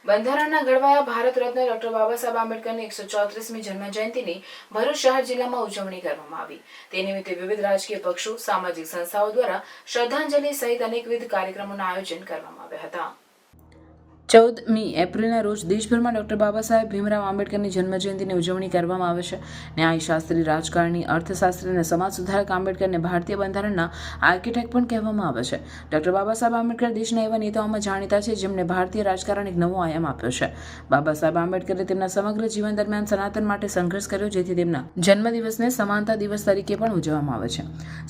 બંધારણના ઘડવાયા ભારત રત્ન ડોક્ટર બાબા સાહેબ આંબેડકરની 134મી જન્મ જયંતિની ભરૂચ શહેર જિલ્લામાં ઉજવણી કરવામાં આવી। તે નિમિત્તે વિવિધ રાજકીય પક્ષો, સામાજિક સંસ્થાઓ દ્વારા શ્રદ્ધાંજલિ સહિત અનેકવિધ કાર્યક્રમોના આયોજન કરવામાં આવ્યા હતા। 14મી એપ્રિલના રોજ દેશભરમાં ડોક્ટર બાબા સાહેબ ભીમરાવ આંબેડકરની જન્મજયંતિની ઉજવણી કરવામાં આવે છે। ન્યાયશાસ્ત્રી, રાજકારણી, અર્થશાસ્ત્રી અને સમાજ સુધારક આંબેડકરને ભારતીય બંધારણના આર્કિટેક્ટ પણ કહેવામાં આવે છે। ડોક્ટર બાબા સાહેબ આંબેડકર દેશના એવા નેતાઓમાં જાણીતા છે જેમણે ભારતીય રાજકારણ એક નવો આયામ આપ્યો છે। બાબા સાહેબ આંબેડકરે તેમના સમગ્ર જીવન દરમિયાન સનાતન માટે સંઘર્ષ કર્યો, જેથી તેમના જન્મદિવસને સમાનતા દિવસ તરીકે પણ ઉજવવામાં આવે છે।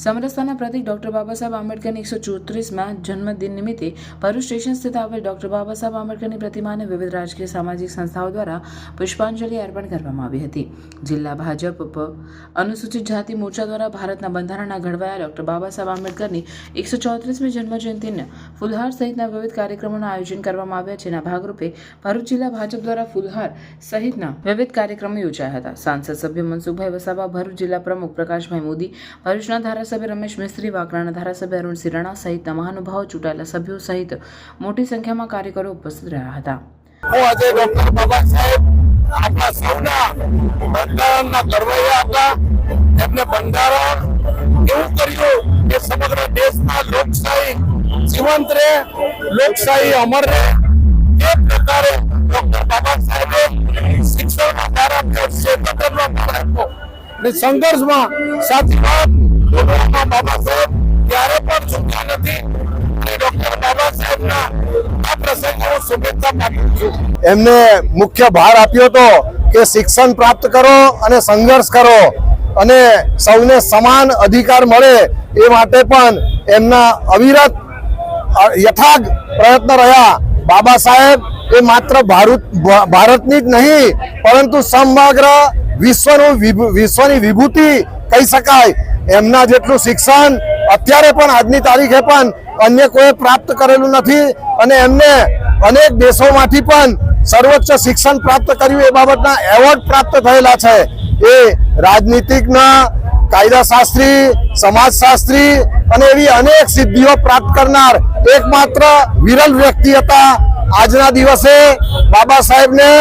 સમરસતાના પ્રતીક ડોક્ટર બાબા સાહેબ આંબેડકરની 134મા જન્મદિન નિમિત્તે ભરૂચ સ્ટેશન સ્થિત આવેલ ડોક્ટર બાબા સાહેબ આંબેડકરની પ્રતિમાને વિવિધ રાજકીય સામાજિક સંસ્થાઓ દ્વારા પુષ્પાંજલિ અર્પણ કરવામાં આવી હતી। જિલ્લા ભાજપ અનુસૂચિત જાતિ મોરચા દ્વારા ભારતના બંધારણના ઘડવાયા ડોક્ટર બાબા સાહેબ આંબેડકરની 134મી જન્મજયંતિને ફુલહાર સહિતના વિવિધ કાર્યક્રમોનું આયોજન કરવામાં આવ્યા, જેના ભાગરૂપે ભરૂચ જિલ્લા ભાજપ દ્વારા ફુલહાર સહિતના વિવિધ કાર્યક્રમો યોજાયા હતા। સાંસદ સભ્ય મનસુખભાઈ વસાવા, ભરૂચ જિલ્લા પ્રમુખ પ્રકાશભાઈ મોદી, ભરૂચના ધારાસભ્ય રમેશ મિસ્ત્રી, વાગરાના ધારાસભ્ય અરુણ સિરાણા સહિતના મહાનુભાવો, ચૂંટાયેલા સભ્યો સહિત મોટી સંખ્યામાં કાર્યકરો ઉપસ્થિત રહ્યા હતા। આજે ડોક્ટર બાબા સાહેબ આપણા સૌના બંધારણના ઘડવૈયા હતા। એમને બંધારણ એવું કર્યું કે સમગ્ર દેશમાં લોકશાહી જીવંત રહે, લોકશાહી અમર રહે। એ પ્રકારે ડોક્ટર બાબા સાહેબે શિક્ષણના ધારા ક્ષેત્રમાં અને સંઘર્ષમાં સાચી વાત બોલવામાં બાબા સાહેબ ત્યારે પણ ચૂક્યા નથી। ડોક્ટર બાબા સાહેબના આ પ્રસંગે હું શુભેચ્છા પાઠવું છું। એમને મુખ્ય ભાર આપ્યો હતો કે શિક્ષણ પ્રાપ્ત કરો અને સંઘર્ષ કરો અને સૌને સમાન અધિકાર મળે, એ માટે પણ એમના અવિરત યથાર્થ પ્રયત્ન રહ્યા। બાબા સાહેબ એ માત્ર ભારતની જ નહીં પરંતુ સમગ્ર વિશ્વની વિભૂતિ કહી શકાય। એમના જેટલું શિક્ષણ અત્યારે પણ આજની તારીખે પણ અન્ય કોઈ પ્રાપ્ત કરેલું નથી અને એમને અનેક દેશોમાંથી પણ સર્વોચ્ચ શિક્ષણ પ્રાપ્ત કર્યું, એ બાબતના એવોર્ડ પ્રાપ્ત થયેલા છે। એ રાજનીતિજ્ઞ, કાયદાશાસ્ત્રી, સમાજશાસ્ત્રી અને એવી અનેક સિદ્ધિઓ પ્રાપ્ત કરનાર એકમાત્ર વિરલ વ્યક્તિ હતા। આજના દિવસે બાબા સાહેબને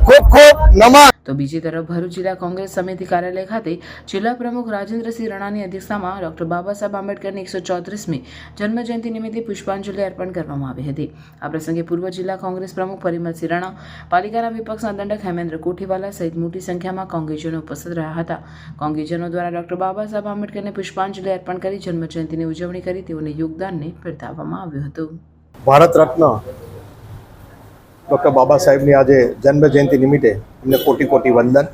ખૂબ ખૂબ નમન। તો બીજી તરફ ભરૂચ જિલ્લા કોંગ્રેસ સમિતિ કાર્યાલય ખાતે જિલ્લા પ્રમુખ રાજેન્દ્રસિંહ રાણાની અધ્યક્ષતામાં ડોક્ટર બાબા સાહેબ આંબેડકરની 134મી જન્મજયંતિ નિમિત્તે પુષ્પાંજલિ અર્પણ કરવામાં આવી હતી। આ પ્રસંગે પૂર્વ જિલ્લા કોંગ્રેસ પ્રમુખ પરિમલસિંહ રાણા, પાલિકાના વિપક્ષના દંડક હેમેન્દ્ર કોઠીવાલા સહિત મોટી સંખ્યામાં કોંગ્રેસીજનો ઉપસ્થિત રહ્યા હતા। કોંગ્રેસીજનો દ્વારા ડોક્ટર બાબા સાહેબ આંબેડકરને પુષ્પાંજલિ અર્પણ કરી જન્મજયંતિની ઉજવણી કરી તેઓને યોગદાનને બિરદાવવામાં આવ્યું હતું। ભારત રત્ન ડૉક્ટર બાબા સાહેબની આજે જન્મ જયંતિ નિમિત્તે એમને કોટી કોટી વંદન।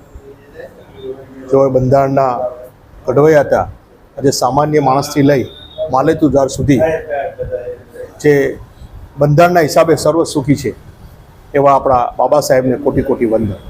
જેઓ બંધારણના ઘડવૈયા હતા, આજે સામાન્ય માણસથી લઈ માલેતુજાર સુધી જે બંધારણના હિસાબે સર્વ સુખી છે એવા આપણા બાબા સાહેબને કોટી કોટી વંદન।